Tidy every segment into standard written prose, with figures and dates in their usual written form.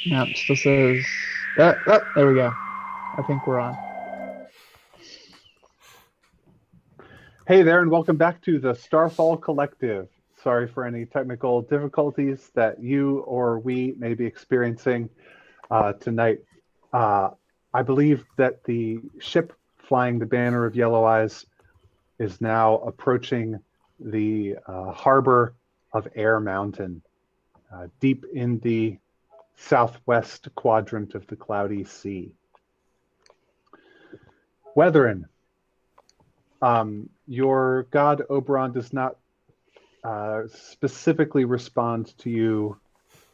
No, it still says. There we go. I think we're on. Hey there, and welcome back to the Starfall Collective. Sorry for any technical difficulties that you or we may be experiencing tonight. Uh, I believe that the ship flying the banner of Yellow Eyes is now approaching the harbor of Air Mountain, deep in the southwest quadrant of the Cloudy Sea. Weatherin, your god Oberon does not specifically respond to you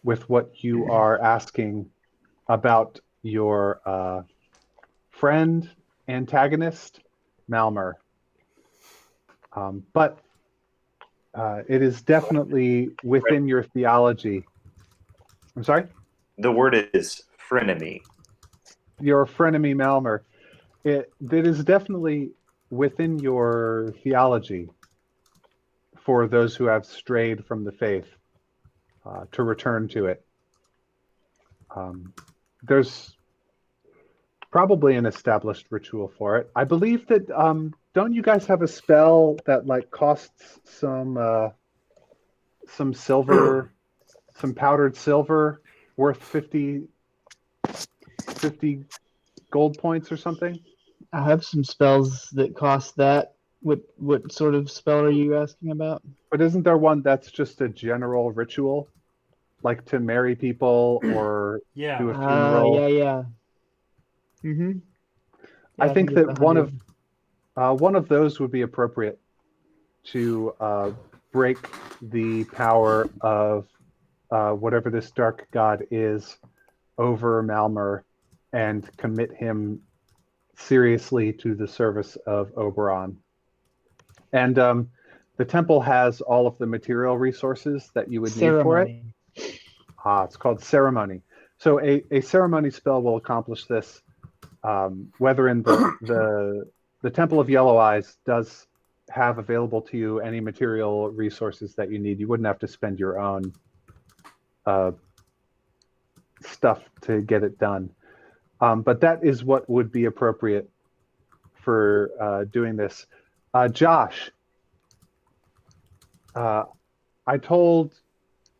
with what you are asking about your friend, antagonist, Malmer. But it is definitely within your theology. I'm sorry? The word is frenemy. Your frenemy, Malmer. It is definitely within your theology for those who have strayed from the faith to return to it. There's probably an established ritual for it. I believe that don't you guys have a spell that like costs some silver, some powdered silver worth 50 gold points or something? I have some spells that cost that. What sort of spell are you asking about? But isn't there one that's just a general ritual, like to marry people or Yeah. do a funeral? Yeah. Mm-hmm. I Yeah, I think think it's that 100. one of those would be appropriate to break the power of whatever this dark god is over Malmer and commit him seriously to the service of Oberon. And the temple has all of the material resources that you would need for it. Ceremony. It's called ceremony. So a ceremony spell will accomplish this. Whether in the Temple of Yellow Eyes does have available to you any material resources that you need. You wouldn't have to spend your own stuff to get it done. But that is what would be appropriate for doing this. Josh, I told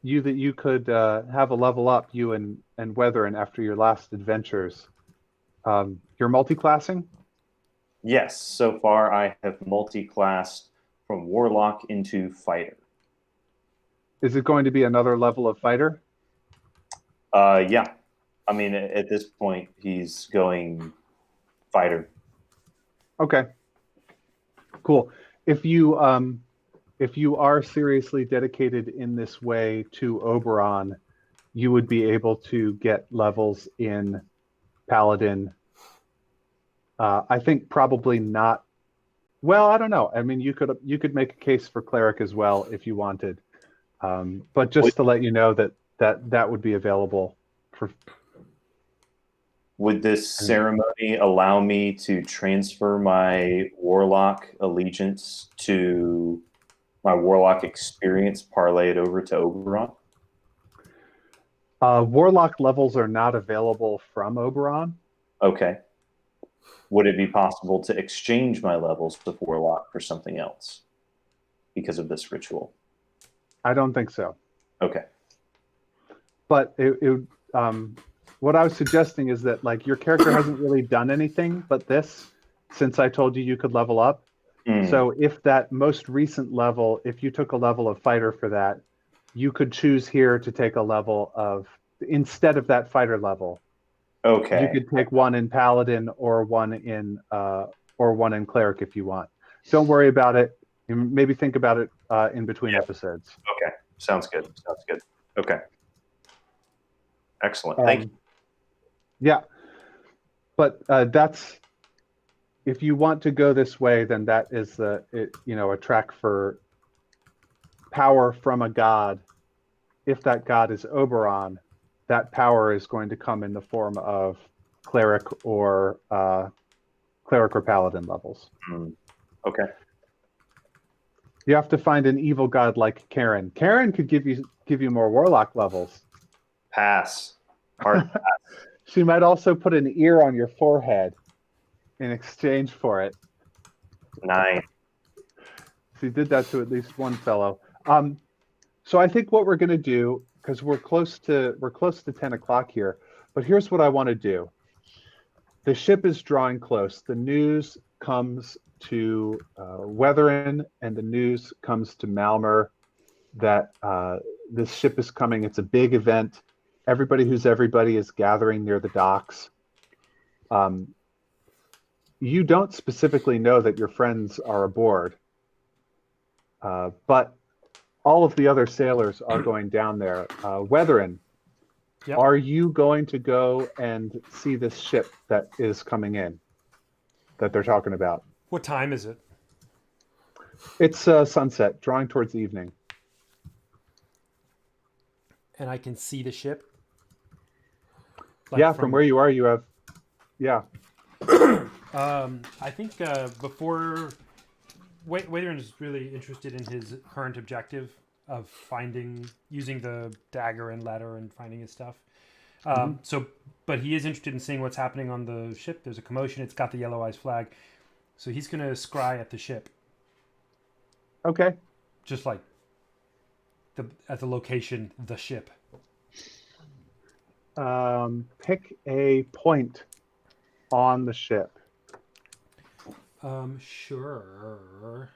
you that you could have a level up, you and Weatherin, after your last adventures. You're multi-classing? Yes, so far I have multi-classed from warlock into fighter. Is it going to be another level of fighter? Yeah. I mean, at this point, he's going fighter. Okay, cool. If you are seriously dedicated in this way to Oberon, you would be able to get levels in Paladin. I think probably not. Well, I don't know. I mean, you could make a case for cleric as well if you wanted. But just to let you know that would be available for. Would this ceremony allow me to transfer my warlock allegiance to my warlock experience, parlay it over to Oberon? Warlock levels are not available from Oberon. Okay. Would it be possible to exchange my levels with warlock for something else because of this ritual? I don't think so. Okay. But what I was suggesting is that like your character hasn't really done anything but this since I told you you could level up. So if that most recent level, if you took a level of fighter for that, you could choose here to take a level of, instead of that fighter level, Okay. you could take one in paladin or one in cleric if you want. Don't worry about it. Maybe think about it in between episodes. Okay. Sounds good. Sounds good. Okay. Excellent. Thank you. Yeah. But that's, if you want to go this way, then that is a track for power from a god. If that god is Oberon, that power is going to come in the form of cleric or paladin levels. Okay. You have to find an evil god like Karen. Karen could give you more warlock levels. Pass. Hard She might also put an ear on your forehead in exchange for it. 9. She did that to at least one fellow. So I think what we're going to do, because we're close to 10 o'clock here, but here's what I want to do. The ship is drawing close. The news comes to Weatherin, and the news comes to Malmer that this ship is coming. It's a big event. Everybody who's everybody is gathering near the docks. You don't specifically know that your friends are aboard, but all of the other sailors are going down there. Weatherin, Yep. are you going to go and see this ship that is coming in that they're talking about? What time is it? It's sunset, drawing towards evening. And I can see the ship? Yeah, from where you are, you have. Yeah. I think before Waitern is really interested in his current objective of using the dagger and ladder and finding his stuff. But he is interested in seeing what's happening on the ship. There's a commotion. It's got the Yellow Eyes flag, so he's going to scry at the ship. Okay. Just like at the location, the ship. Pick a point on the ship. Sure.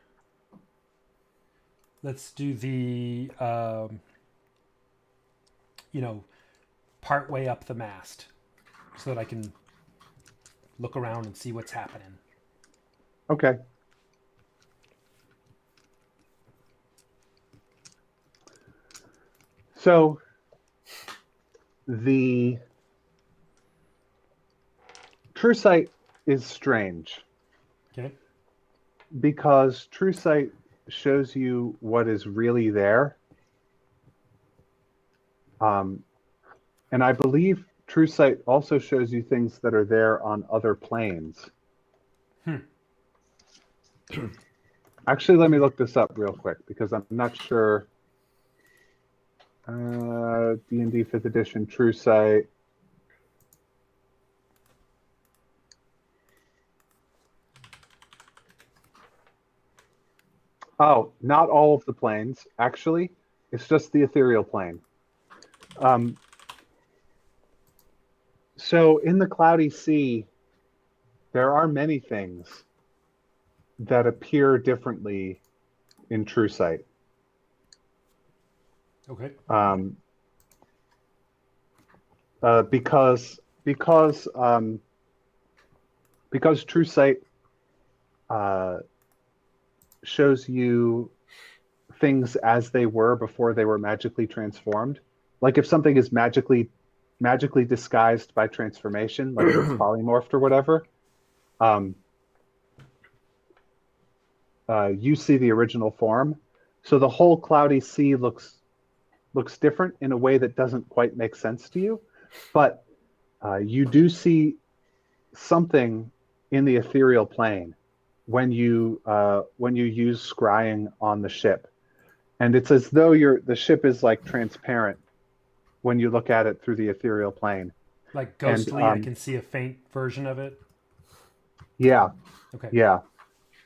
Let's do the, part way up the mast so that I can look around and see what's happening. Okay. So the true sight is strange. Okay. Because true sight shows you what is really there. And I believe true sight also shows you things that are there on other planes. Actually, let me look this up real quick because I'm not sure. D&D 5th edition true sight. Oh, not all of the planes, actually. It's just the ethereal plane. So in the cloudy sea, there are many things that appear differently in true sight. Okay. Because true sight shows you things as they were before they were magically transformed. Like if something is magically disguised by transformation, like if it's polymorphed or whatever, you see the original form. So the whole cloudy sea looks different in a way that doesn't quite make sense to you, but you do see something in the ethereal plane when you use scrying on the ship, and it's as though the ship is like transparent when you look at it through the ethereal plane. Like ghostly, I can see a faint version of it. Yeah. Okay. Yeah.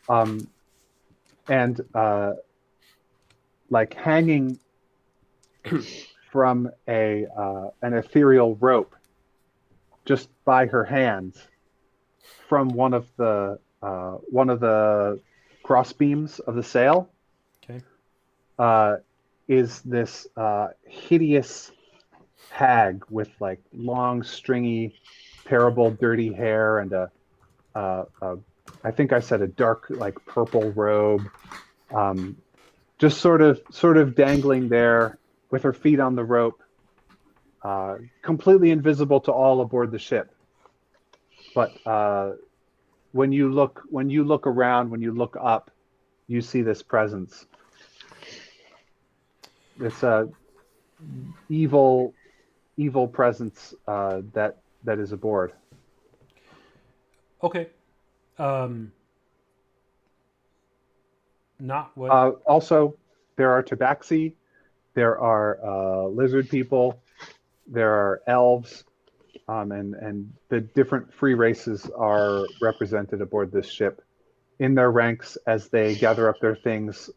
And like hanging from an ethereal rope just by her hands from one of the cross beams of the sail. Okay. Is this hideous hag with like long, stringy, terrible, dirty hair and I think I said a dark, like purple robe, just sort of dangling there with her feet on the rope, completely invisible to all aboard the ship. But when you look around, when you look up, you see this presence. This evil presence that is aboard. Okay. Not what. Also, there are tabaxi, there are lizard people, there are elves, and the different free races are represented aboard this ship in their ranks as they gather up their things,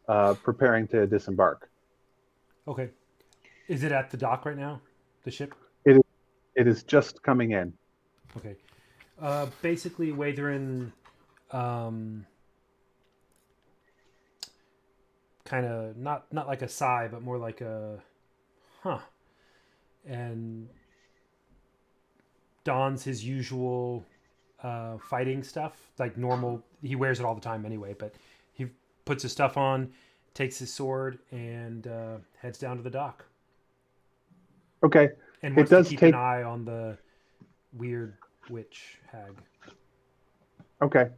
preparing to disembark. Okay. Is it at the dock right now? The ship? It is just coming in. Okay. Basically, Watherin kind of not like a sigh, but more like a huh, and dons his usual fighting stuff, like normal. He wears it all the time anyway, but he puts his stuff on, takes his sword, and heads down to the dock. Okay. And It wants to does keep take. an eye on the weird witch hag. Okay.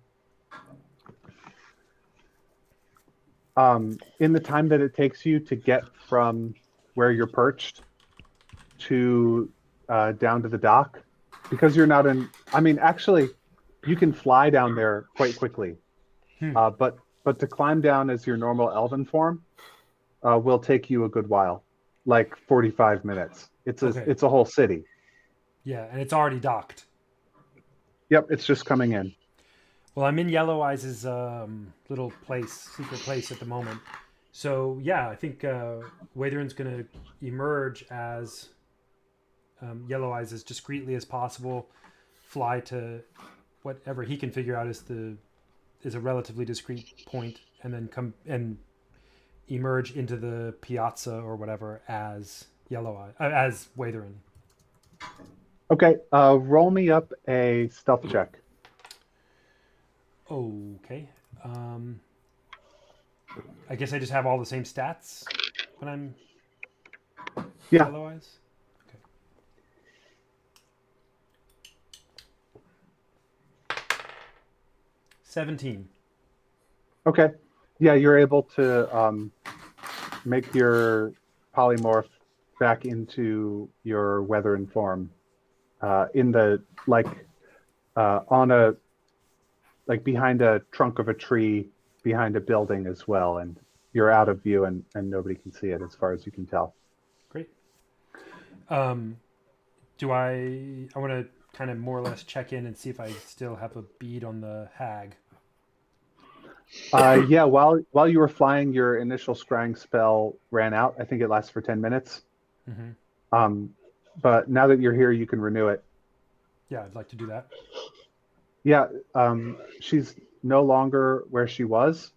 In the time that it takes you to get from where you're perched to down to the dock, because you're not in. I mean, actually, you can fly down there quite quickly, but to climb down as your normal elven form will take you a good while, like 45 minutes. Okay. It's a whole city. Yeah, and it's already docked. Yep, it's just coming in. Well, I'm in Yellow Eyes' little secret place at the moment. So yeah, I think Watherin's going to emerge as Yellow Eyes as discreetly as possible, fly to whatever he can figure out is a relatively discreet point, and then come and emerge into the piazza or whatever as as Watherin. Okay, roll me up a stealth check. Okay. I guess I just have all the same stats when I'm Yeah. Yellow Eyes. Okay. 17. Okay. Yeah, you're able to make your polymorph back into your Weatherin form in the on a behind a trunk of a tree behind a building as well, and you're out of view and nobody can see it as far as you can tell. Great. Do I want to kind of more or less check in and see if I still have a bead on the hag. Yeah, while you were flying, your initial scrying spell ran out. I think it lasts for 10 minutes. Mm-hmm. But now that you're here, you can renew it. Yeah, I'd like to do that. Yeah, she's no longer where she was,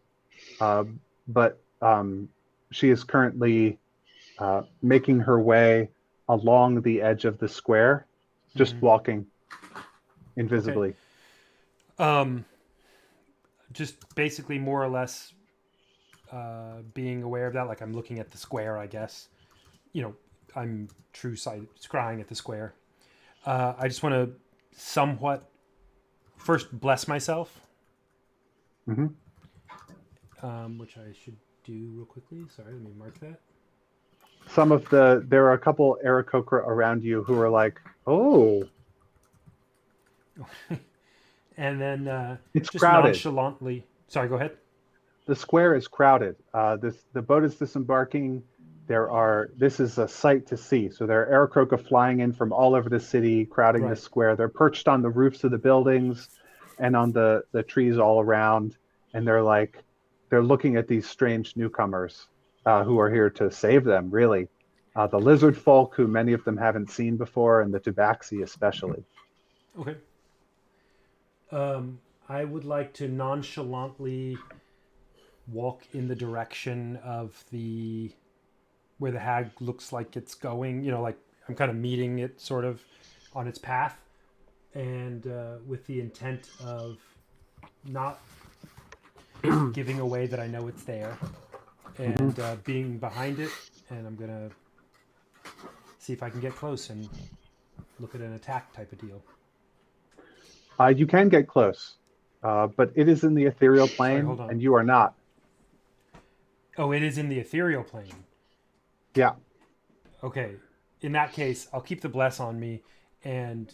but she is currently making her way along the edge of the square, just walking invisibly. Okay. Just basically more or less being aware of that, like I'm looking at the square, I guess. I'm true sight scrying at the square. I just want to somewhat first bless myself, Mm-hmm. Which I should do real quickly. Sorry, let me mark that. There are a couple Aarakocra around you who are like, oh, And then it's just crowded. nonchalantly. Sorry, go ahead. The square is crowded. The boat is disembarking. This is a sight to see. So there are Aarakocra flying in from all over the city, crowding the square. They're perched on the roofs of the buildings and on the trees all around. And they're looking at these strange newcomers who are here to save them, really. The lizard folk, who many of them haven't seen before, and the tabaxi especially. Okay. I would like to nonchalantly walk in the direction of where the hag looks like it's going. Like I'm kind of meeting it sort of on its path, and with the intent of not giving away that I know it's there, and being behind it, and I'm gonna see if I can get close and look at an attack type of deal. You can get close, but it is in the ethereal plane, Sorry, hold on. and you are not. Oh, it is in the ethereal plane. Yeah. Okay. In that case, I'll keep the bless on me, and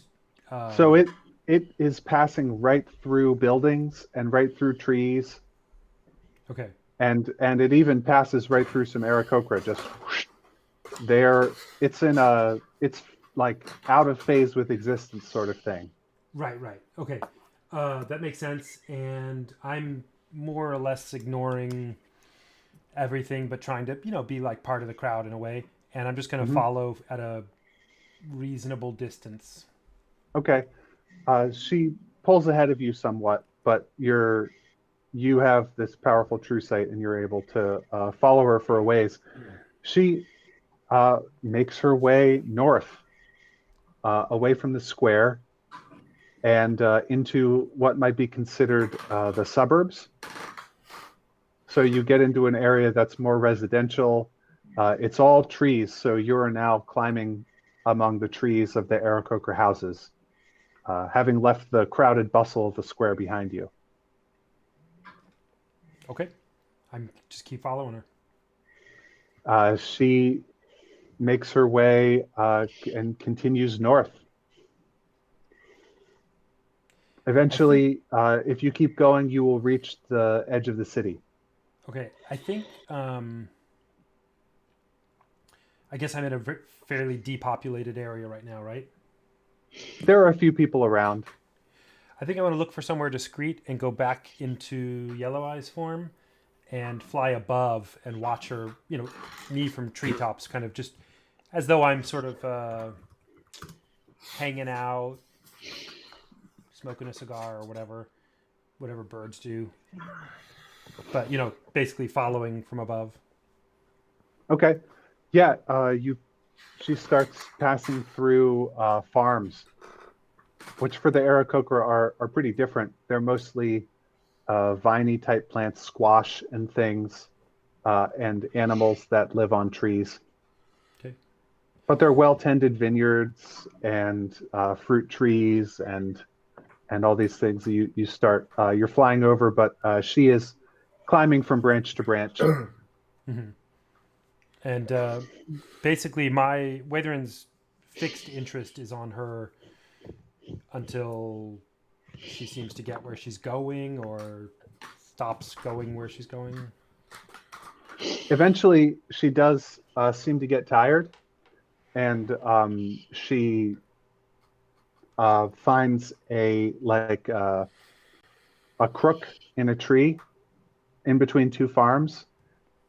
So it is passing right through buildings and right through trees, okay. and it even passes right through some Aarakocra. Just whoosh, there. It's like out of phase with existence sort of thing. Right, right. Okay. That makes sense. And I'm more or less ignoring everything, but trying to, be like part of the crowd in a way. And I'm just going to Mhm. follow at a reasonable distance. Okay. She pulls ahead of you somewhat, but you have this powerful true sight and you're able to follow her for a ways. She makes her way north, away from the square and into what might be considered the suburbs. So you get into an area that's more residential. It's all trees, so you're now climbing among the trees of the Aarakocra houses, having left the crowded bustle of the square behind you. Okay. I'm just keep following her. She makes her way and continues north. Eventually, if you keep going, you will reach the edge of the city. Okay. I think, I guess I'm in a fairly depopulated area right now, right? There are a few people around. I think I want to look for somewhere discreet and go back into Yellow Eye's form and fly above and watch her, me from treetops, kind of just as though I'm sort of hanging out, smoking a cigar or whatever birds do. But, basically following from above. Okay. Yeah, she starts passing through farms, which for the Aarakocra are pretty different. They're mostly viney type plants, squash and things, and animals that live on trees. Okay. But they're well tended vineyards and fruit trees and all these things. You start you're flying over, but she is climbing from branch to branch. Mm-hmm. And basically, my Waitherin's fixed interest is on her until she seems to get where she's going or stops going where she's going. Eventually, she does seem to get tired, and she finds a crook in a tree in between two farms,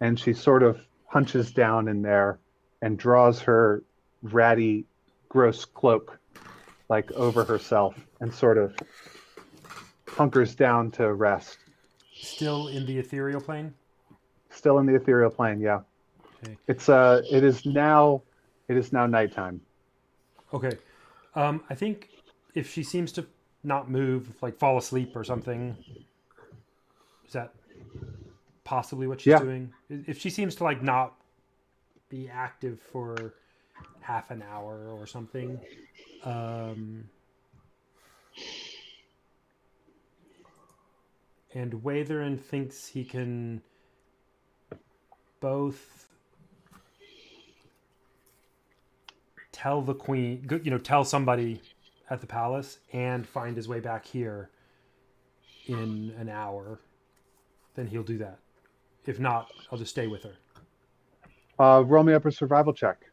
and she sort of hunches down in there and draws her ratty, gross cloak like over herself and sort of hunkers down to rest. Still in the ethereal plane? Still in the ethereal plane, yeah. Okay. It is now nighttime. Okay. I think if she seems to not move, like fall asleep or something, is that possibly what she's Yeah. doing? If she seems to like not be active for half an hour or something, and Watherin thinks he can both tell the queen, tell somebody at the palace and find his way back here in an hour, then he'll do that. If not, I'll just stay with her. Roll me up a survival check.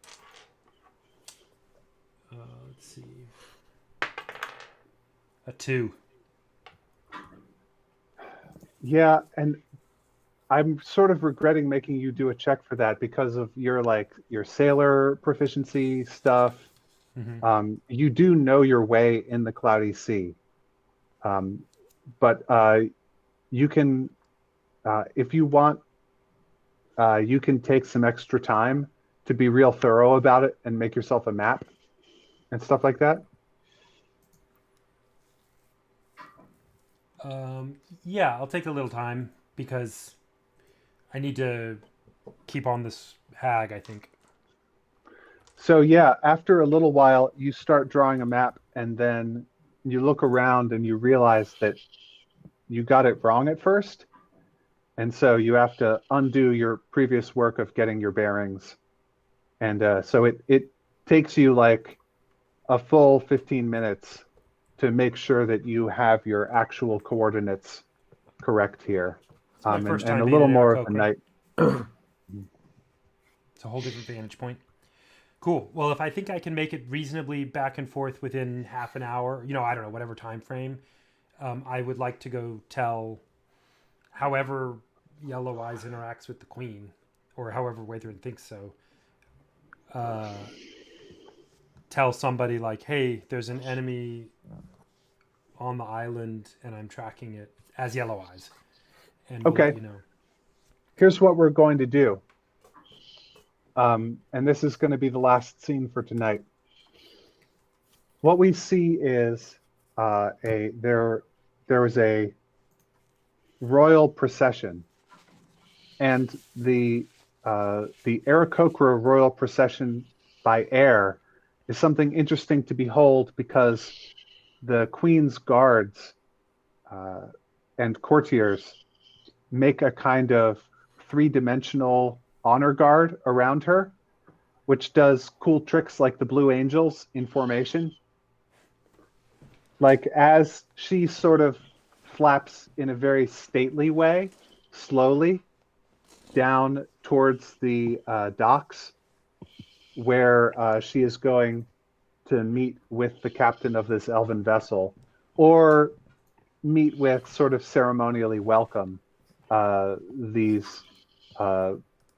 Let's see. A 2. Yeah, and I'm sort of regretting making you do a check for that because of your sailor proficiency stuff. Mm-hmm. You do know your way in the cloudy sea, but you can, if you want, you can take some extra time to be real thorough about it and make yourself a map and stuff like that. Yeah, I'll take a little time because I need to keep on this hag, I think. So yeah, after a little while, you start drawing a map, and then you look around and you realize that you got it wrong at first, and so you have to undo your previous work of getting your bearings, and so it takes you like a full 15 minutes to make sure that you have your actual coordinates correct here, It's my first and time a being little in more of the Aarakocra. night. It's a whole different vantage point. Cool. Well, if I think I can make it reasonably back and forth within half an hour, I don't know, whatever time frame, I would like to go tell however Yellow Eyes interacts with the Queen, or however Waithrin thinks so. Tell somebody like, hey, there's an enemy on the island and I'm tracking it as Yellow Eyes. And we'll let Okay. you know. Here's what we're going to do. And this is going to be the last scene for tonight. What we see is there was a royal procession, and the Aarakocra royal procession by air is something interesting to behold because the Queen's guards and courtiers make a kind of three-dimensional honor guard around her, which does cool tricks like the Blue Angels in formation. Like as she sort of flaps in a very stately way, slowly down towards the docks, where she is going to meet with the captain of this elven vessel, or meet with, sort of ceremonially welcome these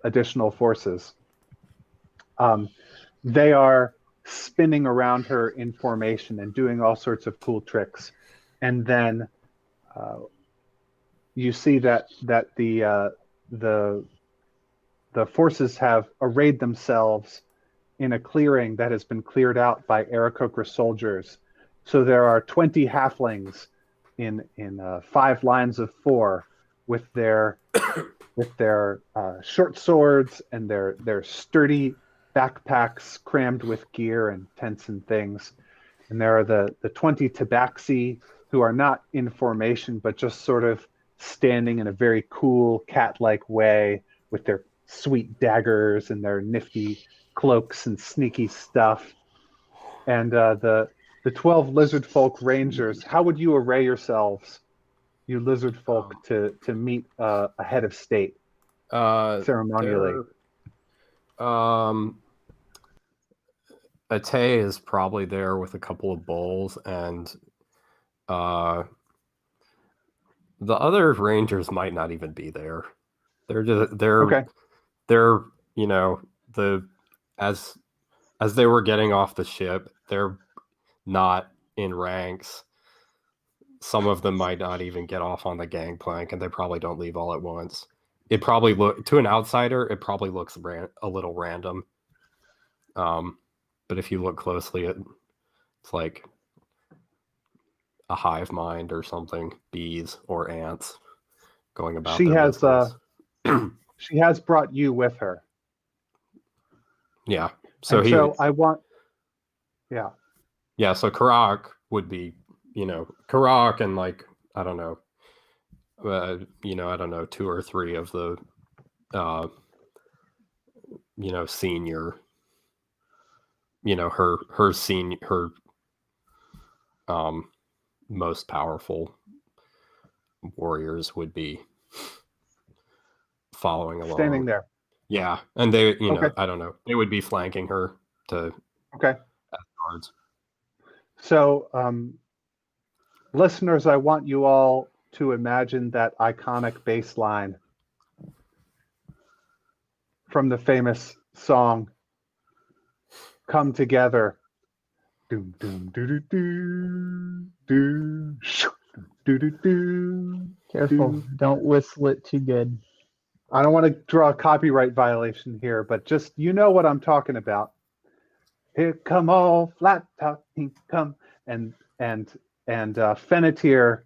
additional forces. They are spinning around her in formation and doing all sorts of cool tricks. And then you see that the forces have arrayed themselves in a clearing that has been cleared out by Aarakocra soldiers. So there are 20 halflings in 5 lines of 4 with their short swords and their sturdy backpacks crammed with gear and tents and things. And there are the 20 tabaxi who are not in formation, but just sort of standing in a very cool cat-like way with their sweet daggers and their nifty cloaks and sneaky stuff. And the 12 lizard folk rangers, how would you array yourselves, you lizard folk, to meet a head of state ceremonially? Ate is probably there with a couple of bowls, and the other rangers might not even be there. Okay. They're as they were getting off the ship, they're not in ranks. Some of them might not even get off on the gangplank, and they probably don't leave all at once. It probably to an outsider, it probably looks a little random. But if you look closely, it's like a hive mind or something, bees or ants going about She their has business. she has brought you with her. Yeah. So I want. Yeah. Yeah, so Karak would be, Karak and like, I don't know, 2 or 3 of the, senior, her senior, her most powerful warriors would be following along. Standing there. Yeah, and they, Okay. I don't know, they would be flanking her to Okay. as guards. So, listeners, I want you all to imagine that iconic bass line from the famous song "Come Together." Doom doom doo doo doo doo shoo, doo doo doo. Careful, don't whistle it too good. I don't want to draw a copyright violation here, but just what I'm talking about. Here come all flat talking, come and Fennetir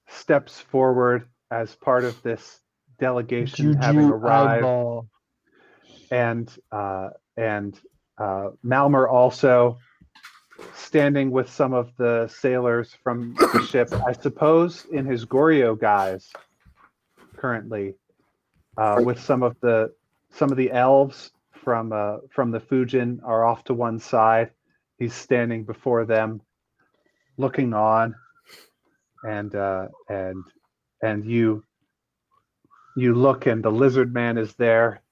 steps forward as part of this delegation having Juju arrived, eyeball. and Malmer also standing with some of the sailors from the ship, I suppose in his Goryo guise currently, with some of the elves from the Fujin are off to one side. He's standing before them, looking on, and you look, and the lizard man is there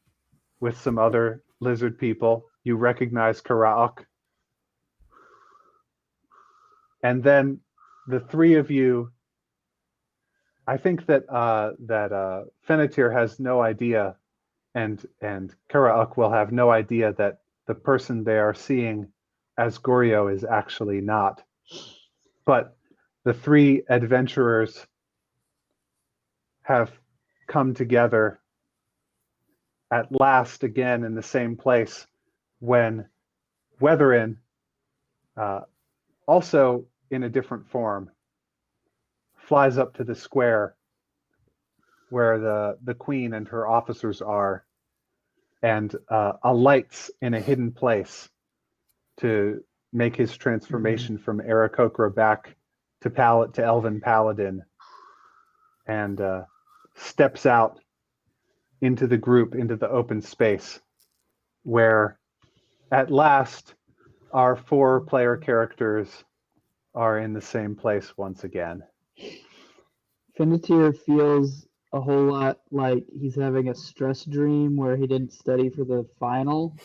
with some other lizard people, you recognize Karaok. And then the three of you, I think that Fennetir has no idea, and Karaok will have no idea that the person they are seeing as Goryo is actually not. But the three adventurers have come together at last again in the same place when Weatherin, also in a different form, flies up to the square where the queen and her officers are, and alights in a hidden place to make his transformation from Aarakocra back to Elven Paladin, and steps out into the group, into the open space, where at last our 4 player characters are in the same place once again. Fennetir feels a whole lot like he's having a stress dream where he didn't study for the final,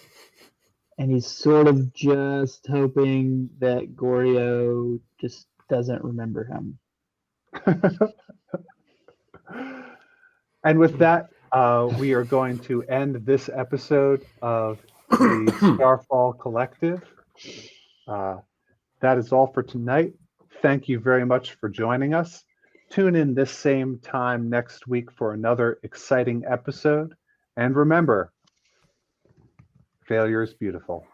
and he's sort of just hoping that Goryo just doesn't remember him. And with that, we are going to end this episode of the Starfall Collective. That is all for tonight. Thank you very much for joining us. Tune in this same time next week for another exciting episode. And remember, failure is beautiful.